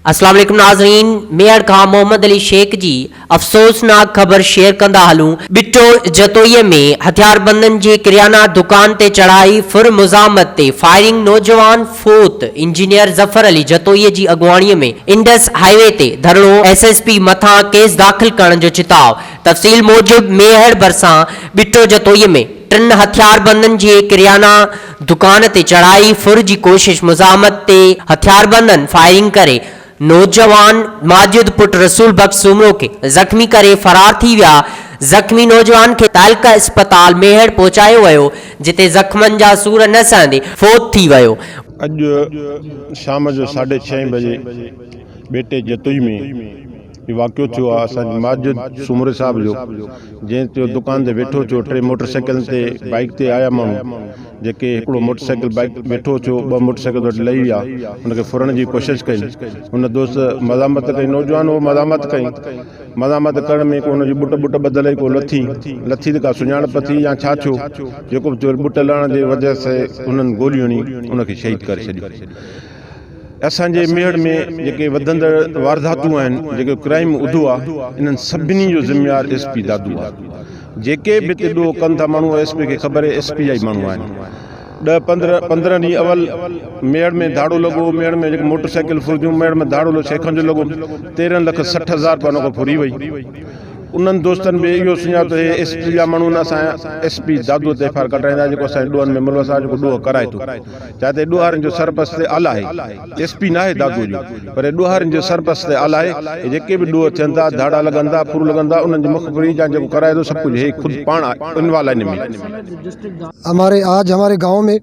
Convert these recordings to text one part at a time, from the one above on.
अस्सलाम वालेकुम नाज़रीन, मेयर खां मोहम्मद अली शेख जी अफ़सोसनाक ख़बर शेयर कंदा हलूं। बिट्टो जतोईअ में हथियारबंदन जे किरियाना दुकान ते चढ़ाई फुर मुज़ामत ते फायरिंग, नौजवान फोत। इंजीनियर ज़फ़र अली जतोईअ जी अगवाणीअ में इंडस हाईवे ते धरणो, SSP मथां केस दाख़िल करण जो चिताव। तफ़सील मूजिब मेहर भरिसां बिट्टो जतोईअ में टिन हथियारबंदन जे किरियाना दुकान ते चढ़ाई फुर जी कोशिश, मुज़ामत ते हथियारबंदन फायरिंग करे नौजवान माजिद पुट रसूल बख्श सुमरो के जख्मी करे फरार थी विया। जख्मी नौजवान के तालका अस्पताल मेहर पहुंचायो वियो, जिते जख्मन जा सूर न सहंदे फोत थी वियो। अॼु शाम जो 6:30 बजे बेटे जतोई में वाक़ियो थियो आहे। असांजे माजिद सुमरे साहब जो जंहिं ते दुकान ते वेठो थियो, 3 मोटरसाइकिल ते बाइक ते आया माण्हू, जेके हिकिड़ो मोटरसाइकिल बाइक वेठो थियो, 2 मोटरसाइकिल वटि लही विया, हुनखे फुरण जी कोशिशि कई। हुन दोस्त मज़ामत कई, नौजवान हो मज़ामत कई। मज़ामत करण में को हुनजी बुट बदिलाई, को लथी त का सुञाणप थी या छा थियो, जेको बि बुट लहण जे वजह सां हुननि गोलियूं हणी हुनखे शहीद करे छॾियो। असांजे मेड़ में जेके वधंदड़ वारदातूं आहिनि, जेके क्राइम उधो आहे, इन्हनि सभिनी जो ज़िम्मेवार SP दादू आहे। जेके बि हिते ॾोह कनि था माण्हू, SP खे ख़बर आहे, SP जा ई माण्हू आहिनि। 10-15 ॾींहं अवल मेड़ में धाड़ो लॻो, मेड़ में जेके मोटरसाइकिल फुरिजियूं, मेड़ में धाड़ो लॻो, शेखनि जो लॻो, 13,60,000 रुपया हुन खां फुरी वई। उन्हनि दोस्तनि बि इहो सुञातो हे SP जा माण्हू असां SP दादू ते FIR कटाईंदा, जेको असांजे ॾोहनि में मुल्ला साहब जेको ॾोह कराए थो। जिते ॾोहारनि जो सरपस्त आला आहे, SP न आहे दादू जो, पर ॾोहारनि जो सरपस्त आला आहे। जेके बि ॾोह थियनि था, धाड़ा लॻनि था, फुर लॻनि था, उन्हनि जी मुखबिरी या जेको कराए थो, सभु कुझु हे खुदि पाण इन्वॉल्व आहिनि में। आज हमारे गांव में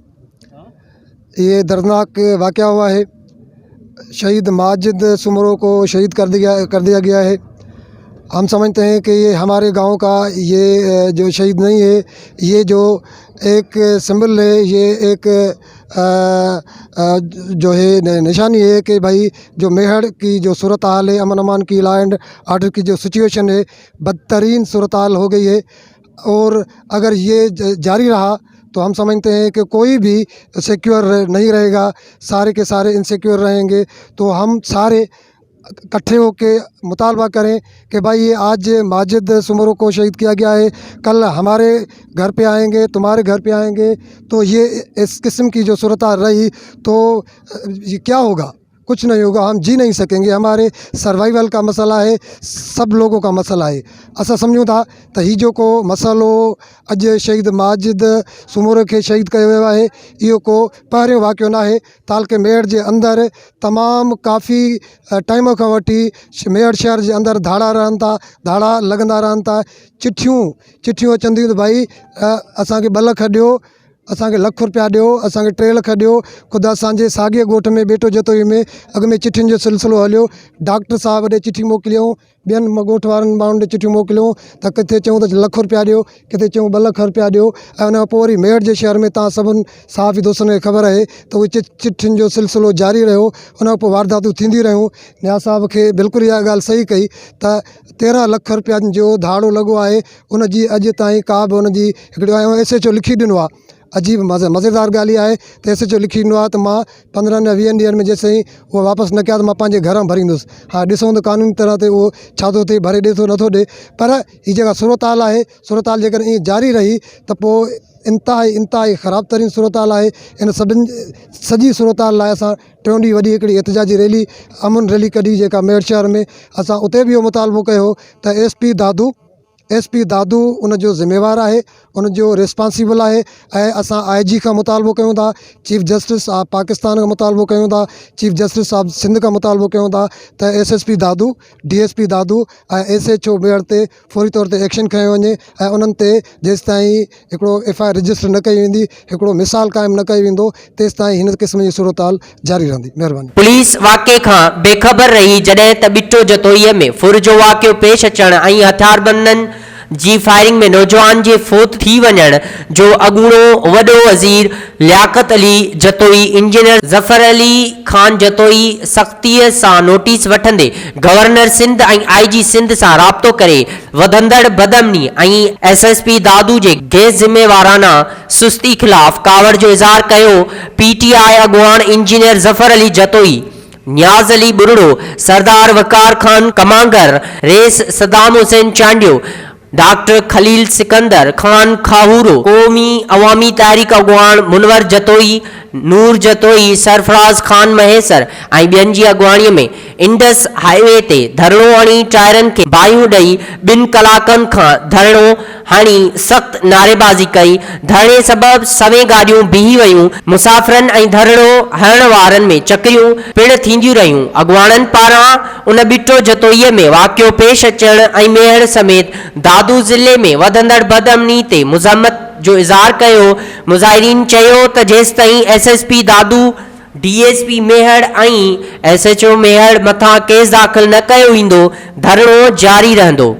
ये दर्दनाक वाक़या हुआ है। शहीद माजिद सुमरो को शहीद कर दिया गया है। हम समझते हैं कि ये हमारे गांव का ये जो शहीद नहीं है, ये जो एक सिंबल है, ये एक जो है निशानी है कि भाई जो मेहड़ की जो सूरत हाल है, अमन अमान की, लॉ एंड ऑर्डर की जो सिचुएशन है, बदतरीन सूरत हाल हो गई है। और अगर ये जारी रहा तो हम समझते हैं कि कोई भी सिक्योर नहीं रहेगा, सारे के सारे इनसिक्योर रहेंगे। तो हम सारे इकट्ठे होके मुतालबा करें कि भाई ये आज माजिद सुमरो को शहीद किया गया है, कल हमारे घर पे आएंगे, तुम्हारे घर पे आएंगे, तो ये इस किस्म की जो सूरत रही तो ये क्या होगा? कुछ नहीं होगा, हम जी नहीं सकेंगे। हमारे सर्वाइवल का मसला है, सब लोगों का मसला है। असां सम्झूं था त ही जो को मसलो अॼु शहीद माजिद सुमरो खे शहीद कयो वियो आहे, इहो को पहिरियों वाक़ियो न आहे। तालके मेड़ जे अंदरि तमामु काफ़ी टाइम खां वठी मेड़ शहर जे अंदरि धाड़ा रहनि था, धाड़ा लॻंदा रहनि था। चिट्ठियूं अचनि थियूं त भाई असांखे 2 लख ॾियो, असांखे ₹1 लख ॾियो, असांखे 3 लख ॾियो। ख़ुदि असांजे साॻिए ॻोठ में बेटो जतोई में अॻु में चिट्ठियुनि जो सिलसिलो हलियो। डॉक्टर साहब ॾे चिट्ठी मोकिलियऊं, ॿियनि ॻोठ वारनि माण्हुनि ॾे चिट्ठियूं मोकिलियऊं त किथे चयूं त ₹1 लख ॾियो, किथे चयूं ₹2 लख ॾियो। ऐं उन खां पोइ वरी मेड़ जे शहर में तव्हां सभिनि सहाफ़ी दोस्तनि खे ख़बर आहे त उहे चिट्ठियुनि जो सिलसिलो जारी रहियो। उन खां पोइ वारदातूं थींदियूं रहियूं। न्याज़ साहब खे बिल्कुलु इहा ॻाल्हि सही कई त 13 लख रुपयनि जो धाड़ो लॻो आहे, उन जी अॼु ताईं का बि उन जी हिकिड़ो SHO लिखी ॾिनो आहे। अजीब मज़ेदार ॻाल्हि इहा आहे त SHO लिखी ॾिनो आहे त मां 15 या 20 ॾींहंनि में जेसिताईं उहो वापसि न कया त मां पंहिंजे घर में भरींदुसि। हा, ॾिसूं त कानूनी तरह ते उहो छा थो थिए, भरे ॾिए थो नथो ॾिए। पर हीअ जेका सूरत हाल आहे, सूरत हाल जेकर ईअं जारी रही त पोइ इंतिहाई ख़राबु तरीन सूरत हाल आहे। इन सॼी सूरत हाल लाइ असां 3 ॾींहं वॾी हिकिड़ी एहतिजाजी रैली, अमन रैली कढी, जेका मेड़ शहर में। असां उते बि इहो मुतालबो कयो त SP दादू उनजो ज़िम्मेवार आहे, उनजो रिस्पॉन्सिबल आहे। ऐं असां IG खां मुतालबो कयूं था, चीफ जस्टिस ऑफ पाकिस्तान खां मुतालबो कयूं था, चीफ जस्टिस ऑफ सिंध खां मुतालबो कयूं था त SSP दादू, DSP दादू ऐं SHO मेड़ ते फौरी तौर ते एक्शन खयो वञे ऐं उन्हनि ते जेसिताईं हिकिड़ो FIR रजिस्टर न कई वेंदी, हिकिड़ो मिसाल क़ाइमु न कई वेंदो, तेसिताईं हिन क़िस्म जी सूरत हाल जारी रहंदी। महिरबानी। पुलिस वाक़े खां बेख़बर रही, जॾहिं त बिट्टो जतोईअ में फुर जो वाक़ियो पेश अचण ऐं हथियारबंदन जी फायरिंग में नौजवान जे फोत थी वञण जो अॻूणो वॾो वज़ीर लियाकत अली जतोई, इंजीनियर ज़फ़र अली खान जतोई सख़्तीअ सां नोटिस वठंदे गवर्नर सिंध ऐं IG सिंध सां राब्तो करे वधंदड़ बदअमनी ऐं SSP दादू जे गैर ज़िम्मेवाराना सुस्ती ख़िलाफ़ कावड़ जो इज़हार कयो। PTI अॻुवान इंजीनियर ज़फ़र अली जतोई न्याज अली बुरड़ो, सरदार वकार खान कमांगर, रेस सदाम हुसैन चांडियो, डॉक्टर खलील सिकंदर खान खाहूरो, कौमी अवामी तहरीक अगवान मुनवर जतोई, नूर जतोई, सरफराज खान महेसर ऐं ॿियनि जी अॻुवाणीअ में इंडस हाईवे ते धरणो हणी टायरनि खे बाहियूं ॾेई 2 कलाकनि खां धरणो हणी सख़्त नारेबाज़ी कई। धरणे सबबि सवें गाॾियूं बीही वयूं। मुसाफ़िरनि ऐं धरणो हणण वारनि में चकरियूं पिणु थींदियूं रहियूं। अॻुवाणनि पारां उन बिटो जतोईअ में वाक़ियो पेश अचण ऐं मेहर समेत दादू ज़िले में वधंदड़ बदअमनी ते मुज़म्मत जो इज़हार कयो। मुज़ाहिरीन चयो त जेसिताईं SSP दादू, DSP मेहर ऐं SHO मेहर मथां केस दाख़िल न कयो ईंदो, धरणो जारी रहंदो।